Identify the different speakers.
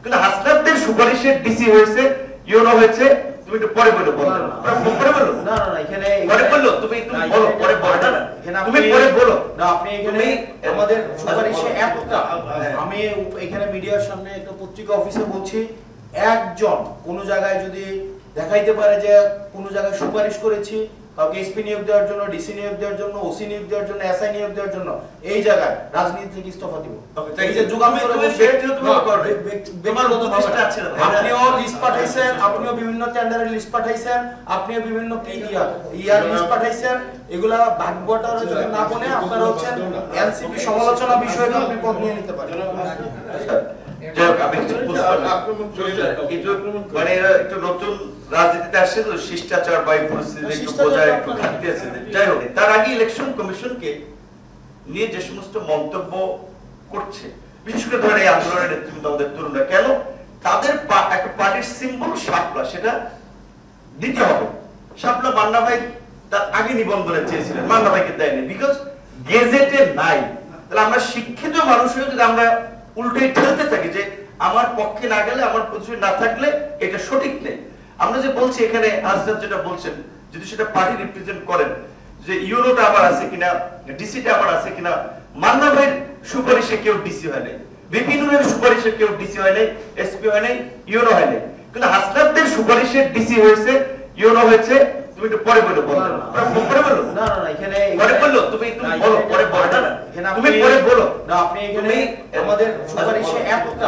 Speaker 1: কিন্তু হাসনাতদের সুপারিশের ডিসি হয়েছে, ইউনো হয়েছে। তুমি একটু পরে বলো, পরে বলো।
Speaker 2: না না এখানে
Speaker 1: পরে বলো, তুমি বলো, পরে বলো না, তুমি পরে বলো
Speaker 2: না। আপনি এখানে আমাদের সুপারিশে একটা, আমি এখানে মিডিয়ার সামনে একটা পত্রিকা অফিসে বলছি, একজন কোন জায়গায় যদি দেখাইতে পারে যে কোন জায়গায় সুপারিশ করেছি কাউকে এসপি নিয়োগ দেওয়ার জন্য, ডিসি নিয়োগ দেওয়ার জন্য, ওসি নিয়োগ দেওয়ার জন্য, এসআই নিয়োগ দেওয়ার জন্য, এই জায়গায় রাজনীতি থেকে ইস্তফা দিব। এই যে যোগাযোগ করে ব্যক্তিগত ভাবে আছে, আপনিও লিস্ট পাঠাইছেন, আপনিও বিভিন্ন টেন্ডারের লিস্ট পাঠাইছেন, আপনিও বিভিন্ন ইয়ার লিস্ট পাঠাইছেন, এগুলা ভাগবটার যদি না বনে আপনারা হচ্ছেন এনসিপি সমালোচনা বিষয়ে আপনি পদ নিয়ে নিতে পারেন।
Speaker 1: মানে একটু নতুন রাজনীতিতে আসছে তো, শিষ্টাচার বা পরিস্থিতি একটু বোঝায় একটু ঘাটতি আছে। যাই হোক, তার আগে ইলেকশন কমিশনকে নিয়ে যে সমস্ত মন্তব্য করছে, বিশেষ করে ধরেন এই আন্দোলনের নেতৃত্ব আমাদের তরুণরা, কেন তাদের একটা পার্টির সিম্বল শাপলা, সেটা দিতে হবে। শাপলা মান্না ভাই তার আগে নিবন্ধনে চেয়েছিলেন, মান্না ভাইকে দেয়নি, বিকজ গেজেটে নাই। তাহলে আমরা শিক্ষিত মানুষ হয়ে যদি আমরা উল্টে ঠেলতে থাকি যে আমার পক্ষে না গেলে, আমার পজিশন না থাকলে এটা সঠিক নেই। আমরা যে বলছি এখানে আজকে যেটা বলছেন, যদি সেটা পার্টি রিপ্রেজেন্ট করেন, যে ইউনোটা আমার আছে কিনা, ডিসিটা আমার আছে কিনা, মান্না ভাইয়ের সুপারিশে কেউ ডিসি হয় নাই, বিপিনুরের সুপারিশে কেউ ডিসি হয় নাই, এসপি হয় নাই, ইউনো হয় নাই, কিন্তু হাসনাতদের সুপারিশের ডিসি হয়েছে, ইউনো হয়েছে। তুমি একটু পরে বলো, পরে বলো
Speaker 2: না না এখানে
Speaker 1: পরে বলো, তুমি বলো, পরে বলো না, তুমি পরে বলো
Speaker 2: না। আপনি এখানে আমাদের সুপারিশে একটা